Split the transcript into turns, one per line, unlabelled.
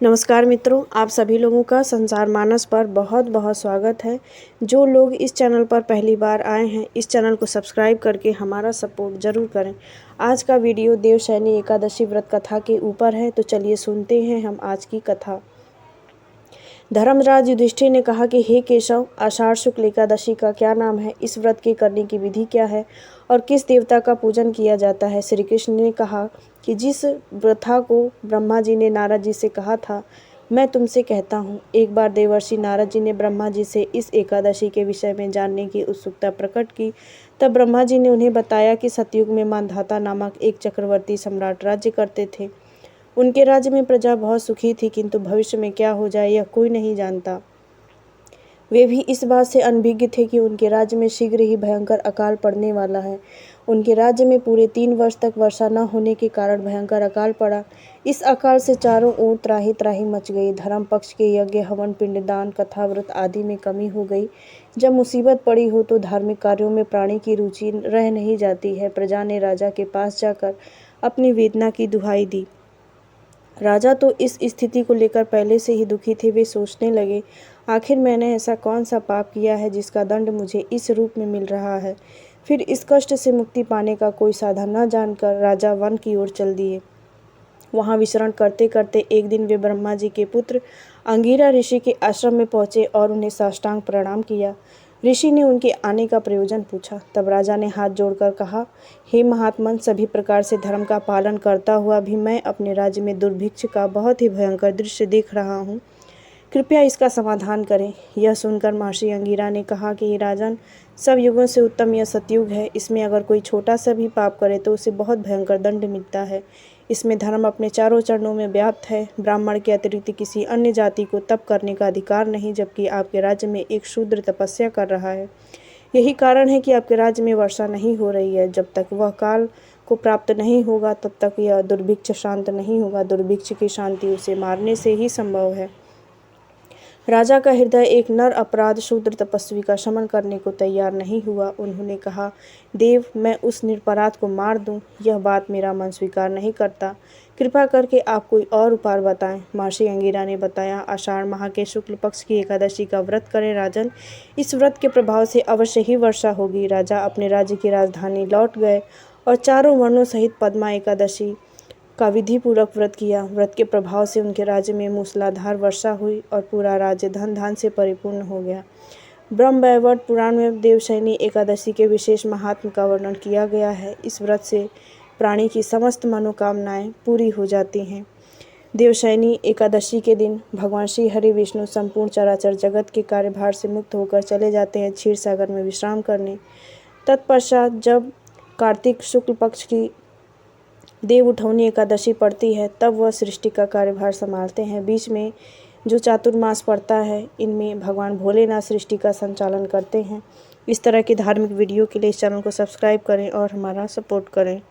नमस्कार मित्रों, आप सभी लोगों का संसार मानस पर बहुत बहुत स्वागत है। जो लोग इस चैनल पर पहली बार आए हैं, इस चैनल को सब्सक्राइब करके हमारा सपोर्ट ज़रूर करें। आज का वीडियो देवशयनी एकादशी व्रत कथा के ऊपर है, तो चलिए सुनते हैं हम आज की कथा। धर्मराज युधिष्ठिर ने कहा कि हे केशव, आषाढ़ शुक्ल एकादशी का क्या नाम है, इस व्रत के करने की विधि क्या है और किस देवता का पूजन किया जाता है। श्री कृष्ण ने कहा कि जिस प्रथा को ब्रह्मा जी ने नारद जी से कहा था, मैं तुमसे कहता हूँ। एक बार देवर्षि नारद जी ने ब्रह्मा जी से इस एकादशी के विषय में जानने की उत्सुकता प्रकट की। तब ब्रह्मा जी ने उन्हें बताया कि सतयुग में मांधाता नामक एक चक्रवर्ती सम्राट राज्य करते थे। उनके राज्य में प्रजा बहुत सुखी थी, किंतु भविष्य में क्या हो जाए यह कोई नहीं जानता। वे भी इस बात से अनभिज्ञ थे कि उनके राज्य में शीघ्र ही भयंकर अकाल पड़ने वाला है। उनके राज्य में पूरे 3 वर्ष तक वर्षा न होने के कारण भयंकर अकाल पड़ा। इस अकाल से चारों ओर त्राही त्राही मच गई। धर्म पक्ष के यज्ञ, हवन, पिंडदान, कथा, व्रत आदि में कमी हो गई। जब मुसीबत पड़ी हो तो धार्मिक कार्यों में प्राणी की रुचि रह नहीं जाती है। प्रजा ने राजा के पास जाकर अपनी वेदना की दुहाई दी। राजा तो इस स्थिति को लेकर पहले से ही दुखी थे। वे सोचने लगे, आखिर मैंने ऐसा कौन सा पाप किया है जिसका दंड मुझे इस रूप में मिल रहा है। फिर इस कष्ट से मुक्ति पाने का कोई साधन न जानकर राजा वन की ओर चल दिए। वहाँ विचरण करते करते एक दिन वे ब्रह्मा जी के पुत्र अंगिरा ऋषि के आश्रम में पहुँचे और उन्हें साष्टांग प्रणाम किया। ऋषि ने उनके आने का प्रयोजन पूछा। तब राजा ने हाथ जोड़कर कहा, हे महात्मन, सभी प्रकार से धर्म का पालन करता हुआ भी मैं अपने राज्य में दुर्भिक्ष का बहुत ही भयंकर दृश्य देख रहा हूँ। कृपया इसका समाधान करें। यह सुनकर महर्षि अंगिरा ने कहा कि राजन, सब युगों से उत्तम यह सतयुग है। इसमें अगर कोई छोटा सा भी पाप करे तो उसे बहुत भयंकर दंड मिलता है। इसमें धर्म अपने चारों चरणों में व्याप्त है। ब्राह्मण के अतिरिक्त किसी अन्य जाति को तप करने का अधिकार नहीं, जबकि आपके राज्य में एक शूद्र तपस्या कर रहा है। यही कारण है कि आपके राज्य में वर्षा नहीं हो रही है। जब तक वह काल को प्राप्त नहीं होगा तब तक यह दुर्भिक्ष शांत नहीं होगा। दुर्भिक्ष की शांति उसे मारने से ही संभव है। राजा का हृदय एक नर अपराध शूद्र तपस्वी का शमन करने को तैयार नहीं हुआ। उन्होंने कहा, देव, मैं उस निरपराध को मार दूं, यह बात मेरा मन स्वीकार नहीं करता। कृपा करके आप कोई और उपाय बताएं। महर्षि अंगिरा ने बताया, आषाढ़ माह के शुक्ल पक्ष की एकादशी का व्रत करें राजन। इस व्रत के प्रभाव से अवश्य ही वर्षा होगी। राजा अपने राज्य की राजधानी लौट गए और चारों वर्णों सहित पद्मा एकादशी का विधि पूर्वक व्रत किया। व्रत के प्रभाव से उनके राज्य में मूसलाधार वर्षा हुई और पूरा राज्य धन धान से परिपूर्ण हो गया। ब्रह्मवैवर्त पुराण में देवशयनी एकादशी के विशेष महात्म का वर्णन किया गया है। इस व्रत से प्राणी की समस्त मनोकामनाएं पूरी हो जाती हैं। देवशयनी एकादशी के दिन भगवान श्री हरि विष्णु संपूर्ण चराचर जगत के कार्यभार से मुक्त होकर चले जाते हैं क्षीर सागर में विश्राम करने। तत्पश्चात जब कार्तिक शुक्ल पक्ष की देव उठौनी एकादशी पड़ती है, तब वह सृष्टि का कार्यभार संभालते हैं। बीच में जो चातुर्मास पड़ता है, इनमें भगवान भोलेनाथ सृष्टि का संचालन करते हैं। इस तरह की धार्मिक वीडियो के लिए इस चैनल को सब्सक्राइब करें और हमारा सपोर्ट करें।